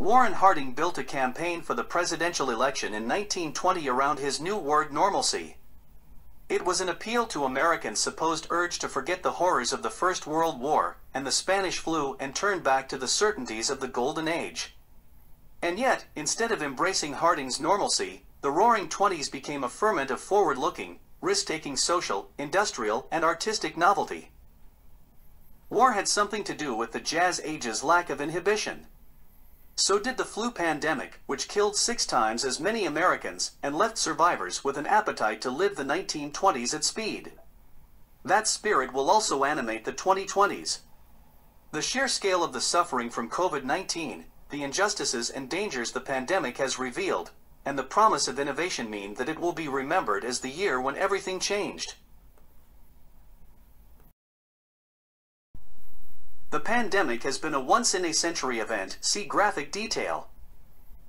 Warren Harding built a campaign for the presidential election in 1920 around his new word normalcy. It was an appeal to Americans' supposed urge to forget the horrors of the First World War and the Spanish flu and turn back to the certainties of the Golden Age. And yet, instead of embracing Harding's normalcy, the Roaring Twenties became a ferment of forward-looking, risk-taking social, industrial, and artistic novelty. War had something to do with the Jazz Age's lack of inhibition. So did the flu pandemic, which killed 6 times as many Americans and left survivors with an appetite to live the 1920s at speed. That spirit will also animate the 2020s. The sheer scale of the suffering from COVID-19, the injustices and dangers the pandemic has revealed, and the promise of innovation mean that it will be remembered as the year when everything changed. The pandemic has been a once-in-a-century event. See graphic detail.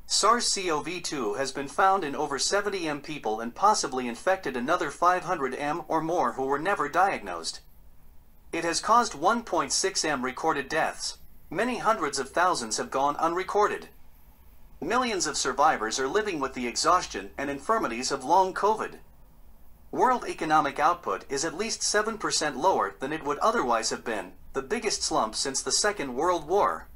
SARS-CoV-2 has been found in over 70 million people and possibly infected another 500 million or more who were never diagnosed. It has caused 1.6 million recorded deaths. Many hundreds of thousands have gone unrecorded. Millions of survivors are living with the exhaustion and infirmities of long COVID. World economic output is at least 7% lower than it would otherwise have been, the biggest slump since the Second World War.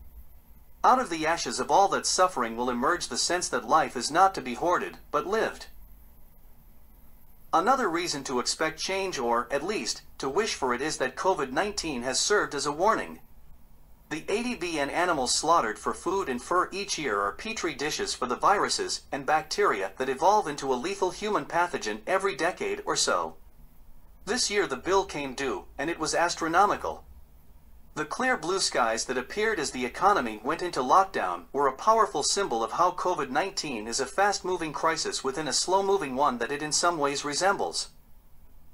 Out of the ashes of all that suffering will emerge the sense that life is not to be hoarded, but lived. Another reason to expect change, or, at least, to wish for it, is that COVID-19 has served as a warning. The 80 billion animals slaughtered for food and fur each year are petri dishes for the viruses and bacteria that evolve into a lethal human pathogen every decade or so. This year the bill came due, and it was astronomical. The clear blue skies that appeared as the economy went into lockdown were a powerful symbol of how COVID-19 is a fast-moving crisis within a slow-moving one that it in some ways resembles.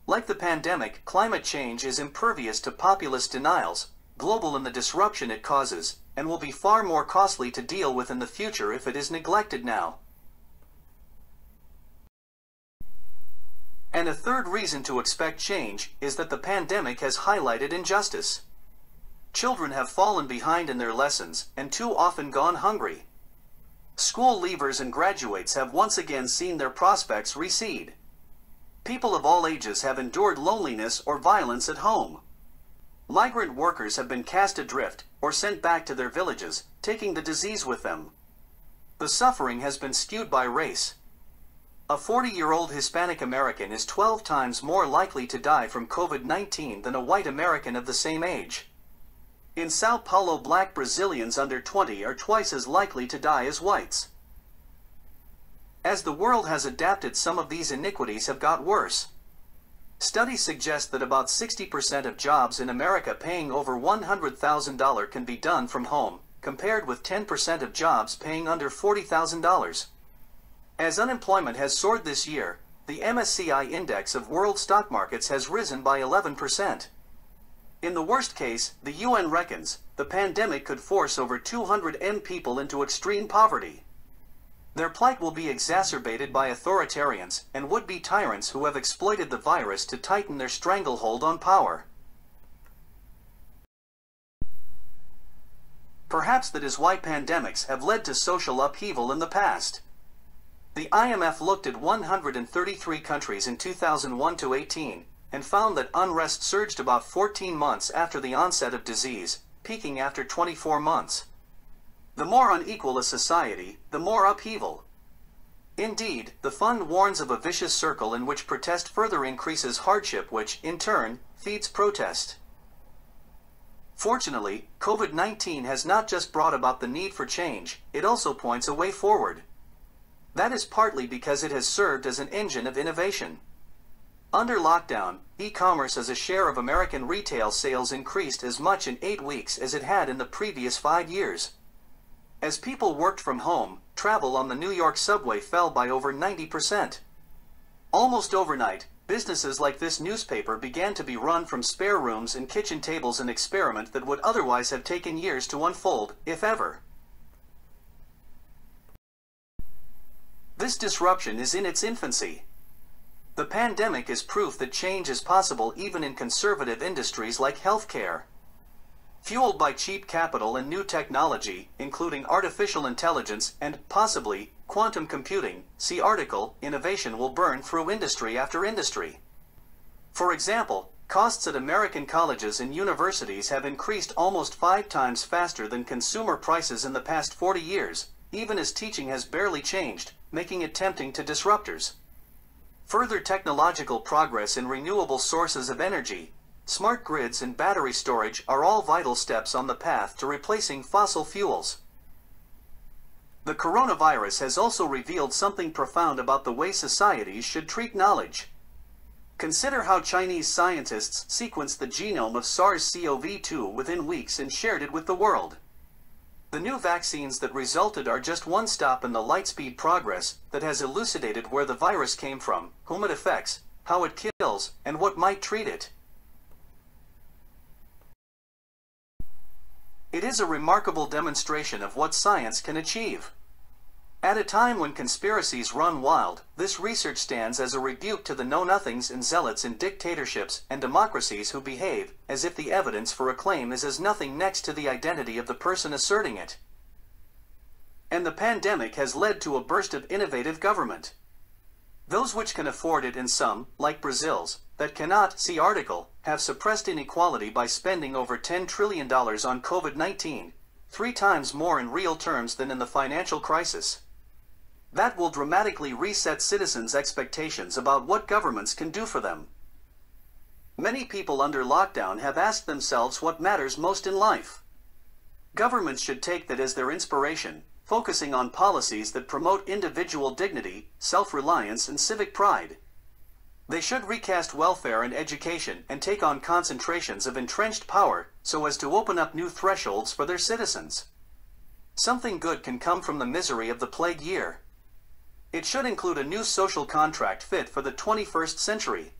Like the pandemic, climate change is impervious to populist denials, global in the disruption it causes, and will be far more costly to deal with in the future if it is neglected now. And a third reason to expect change is that the pandemic has highlighted injustice. Children have fallen behind in their lessons and too often gone hungry. School leavers and graduates have once again seen their prospects recede. People of all ages have endured loneliness or violence at home. Migrant workers have been cast adrift or sent back to their villages, taking the disease with them. The suffering has been skewed by race. A 40-year-old Hispanic American is 12 times more likely to die from COVID-19 than a white American of the same age. In Sao Paulo, black Brazilians under 20 are twice as likely to die as whites. As the world has adapted, some of these iniquities have got worse. Studies suggest that about 60% of jobs in America paying over $100,000 can be done from home, compared with 10% of jobs paying under $40,000. As unemployment has soared this year, the MSCI index of world stock markets has risen by 11%. In the worst case, the UN reckons, the pandemic could force over 200 million people into extreme poverty. Their plight will be exacerbated by authoritarians and would-be tyrants who have exploited the virus to tighten their stranglehold on power. Perhaps that is why pandemics have led to social upheaval in the past. The IMF looked at 133 countries in 2001-18 and found that unrest surged about 14 months after the onset of disease, peaking after 24 months. The more unequal a society, the more upheaval. Indeed, the fund warns of a vicious circle in which protest further increases hardship, which, in turn, feeds protest. Fortunately, COVID-19 has not just brought about the need for change, it also points a way forward. That is partly because it has served as an engine of innovation. Under lockdown, e-commerce as a share of American retail sales increased as much in 8 weeks as it had in the previous 5 years. As people worked from home, travel on the New York subway fell by over 90%. Almost overnight, businesses like this newspaper began to be run from spare rooms and kitchen tables, an experiment that would otherwise have taken years to unfold, if ever. This disruption is in its infancy. The pandemic is proof that change is possible even in conservative industries like healthcare. fueled by cheap capital and new technology, including artificial intelligence and, possibly, quantum computing. See article, innovation will burn through industry after industry. For example, costs at American colleges and universities have increased almost 5 times faster than consumer prices in the past 40 years, even as teaching has barely changed, making it tempting to disruptors. Further technological progress in renewable sources of energy, smart grids and battery storage are all vital steps on the path to replacing fossil fuels. The coronavirus has also revealed something profound about the way societies should treat knowledge. Consider how Chinese scientists sequenced the genome of SARS-CoV-2 within weeks and shared it with the world. The new vaccines that resulted are just one stop in the lightspeed progress that has elucidated where the virus came from, whom it affects, how it kills, and what might treat it. It is a remarkable demonstration of what science can achieve. At a time when conspiracies run wild, this research stands as a rebuke to the know-nothings and zealots in dictatorships and democracies who behave as if the evidence for a claim is as nothing next to the identity of the person asserting it. And the pandemic has led to a burst of innovative government. Those which can afford it and some, like Brazil's, that cannot, see article, have suppressed inequality by spending over $10 trillion on COVID-19, 3 times more in real terms than in the financial crisis. That will dramatically reset citizens' expectations about what governments can do for them. Many people under lockdown have asked themselves what matters most in life. Governments should take that as their inspiration, focusing on policies that promote individual dignity, self-reliance, and civic pride. They should recast welfare and education and take on concentrations of entrenched power so as to open up new thresholds for their citizens. Something good can come from the misery of the plague year. It should include a new social contract fit for the 21st century.